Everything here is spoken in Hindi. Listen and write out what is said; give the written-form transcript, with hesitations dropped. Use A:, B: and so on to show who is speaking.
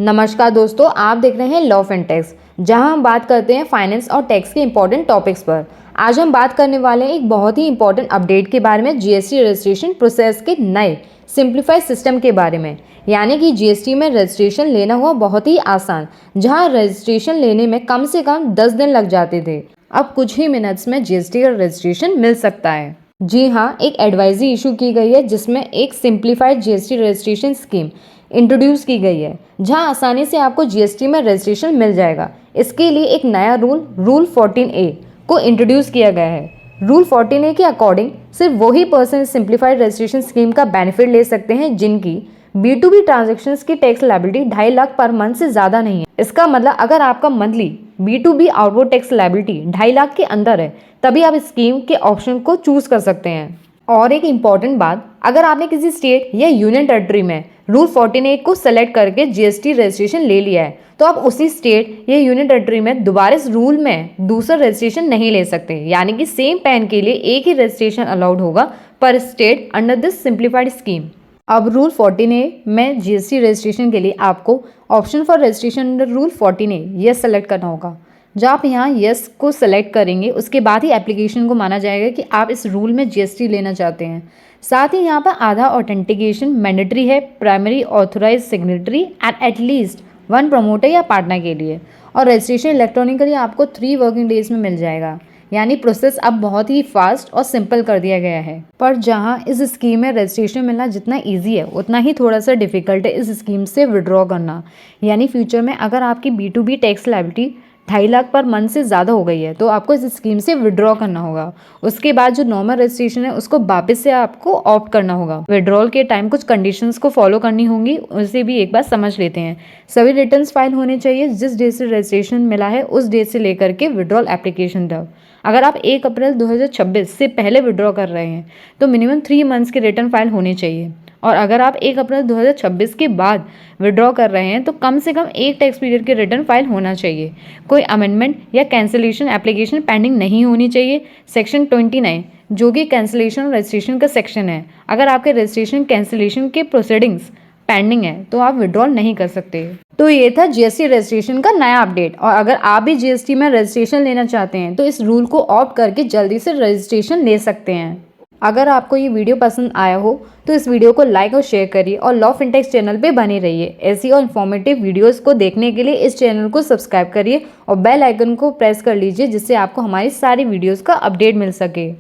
A: नमस्कार दोस्तों, आप देख रहे हैं लॉ एंड टैक्स, जहां हम बात करते हैं फाइनेंस और टैक्स के इंपॉर्टेंट टॉपिक्स पर। आज हम बात करने वाले हैं एक बहुत ही इंपॉर्टेंट अपडेट के बारे में, जीएसटी रजिस्ट्रेशन प्रोसेस के नए सिंप्लीफाइड सिस्टम के बारे में। यानी कि जीएसटी में रजिस्ट्रेशन लेना हुआ बहुत ही आसान, जहां रजिस्ट्रेशन लेने में कम से कम 10 दिन लग जाते थे, अब कुछ ही मिनट्स में जीएसटी का रजिस्ट्रेशन मिल सकता है। जी हाँ, एक एडवाइजरी इशू की गई है जिसमें एक simplified GST registration scheme introduce की गई है, जहां आसानी से आपको जीएसटी में रजिस्ट्रेशन मिल जाएगा। इसके लिए एक नया रूल 14A को इंट्रोड्यूस किया गया है। रूल 14A के अकॉर्डिंग सिर्फ वही पर्सन सिंप्लीफाइड रजिस्ट्रेशन स्कीम का बेनिफिट ले सकते हैं जिनकी B2B ट्रांजैक्शंस की tax liability 2.5 lakh per month से ज़्यादा नहीं है। इसका मतलब अगर आपका monthly B2B outward tax liability 2.5 lakh के अंदर है, तभी आप स्कीम के ऑप्शन को चूज कर सकते हैं। और एक इम्पॉर्टेंट बात, अगर आपने किसी स्टेट या यूनियन टेरिटरी में रूल 14A को सेलेक्ट करके जीएसटी रजिस्ट्रेशन ले लिया है, तो आप उसी स्टेट या यूनियन टेरिटरी में दोबारा इस रूल में दूसरा रजिस्ट्रेशन नहीं ले सकते। यानी कि सेम पैन के लिए एक ही रजिस्ट्रेशन अलाउड होगा पर state under this simplified scheme. अब रूल 14A में जीएसटी रजिस्ट्रेशन के लिए आपको option for registration under rule 14A yes select करना होगा। जब आप यहाँ यस को सेलेक्ट करेंगे, उसके बाद ही एप्लीकेशन को माना जाएगा कि आप इस रूल में जीएसटी लेना चाहते हैं। साथ ही यहाँ पर आधार ऑथेंटिकेशन मैंडेटरी है primary authorise signatory and at least 1 promoter या पार्टनर के लिए। और रजिस्ट्रेशन इलेक्ट्रॉनिकली आपको 3 वर्किंग डेज में मिल जाएगा। यानी प्रोसेस अब बहुत ही फास्ट और सिंपल कर दिया गया है। पर जहाँ इस स्कीम में रजिस्ट्रेशन मिलना जितना इजी है, उतना ही थोड़ा सा डिफिकल्ट है इस स्कीम से विड्रॉ करना। यानी फ्यूचर में अगर आपकी B2B tax liability 2.5 lakh per month से ज़्यादा हो गई है, तो आपको इस स्कीम से विड्रॉ करना होगा। उसके बाद जो नॉर्मल रजिस्ट्रेशन है उसको वापस से आपको ऑप्ट करना होगा। विड्रॉल के टाइम कुछ कंडीशंस को फॉलो करनी होंगी, उसे भी एक बार समझ लेते हैं। सभी रिटर्न्स फाइल होने चाहिए जिस डेट से रजिस्ट्रेशन मिला है उस डेट से लेकर के विड्रॉल एप्लीकेशन तक। अगर आप 1 अप्रैल 2026 से पहले विड्रॉ कर रहे हैं तो मिनिमम 3 मंथ्स के रिटर्न फाइल होने चाहिए। और अगर आप 1 अप्रैल 2026 के बाद विड्रॉ कर रहे हैं तो कम से कम 1 टैक्स पीरियड के रिटर्न फाइल होना चाहिए। कोई अमेंडमेंट या कैंसिलेशन एप्लीकेशन पेंडिंग नहीं होनी चाहिए। सेक्शन 29 जो कि कैंसिलेशन और रजिस्ट्रेशन का सेक्शन है, अगर आपके रजिस्ट्रेशन कैंसिलेशन के प्रोसीडिंग्स पेंडिंग है तो आप विड्रॉल नहीं कर सकते। तो ये था जीएसटी रजिस्ट्रेशन का नया अपडेट। और अगर आप भी जीएसटी में रजिस्ट्रेशन लेना चाहते हैं तो इस रूल को ऑप्ट करके जल्दी से रजिस्ट्रेशन ले सकते हैं। अगर आपको ये वीडियो पसंद आया हो तो इस वीडियो को लाइक और शेयर करिए और लॉ फिनटेक्स चैनल पे बने रहिए। ऐसी और इन्फॉर्मेटिव वीडियोस को देखने के लिए इस चैनल को सब्सक्राइब करिए और बेल आइकन को प्रेस कर लीजिए, जिससे आपको हमारी सारी वीडियोस का अपडेट मिल सके।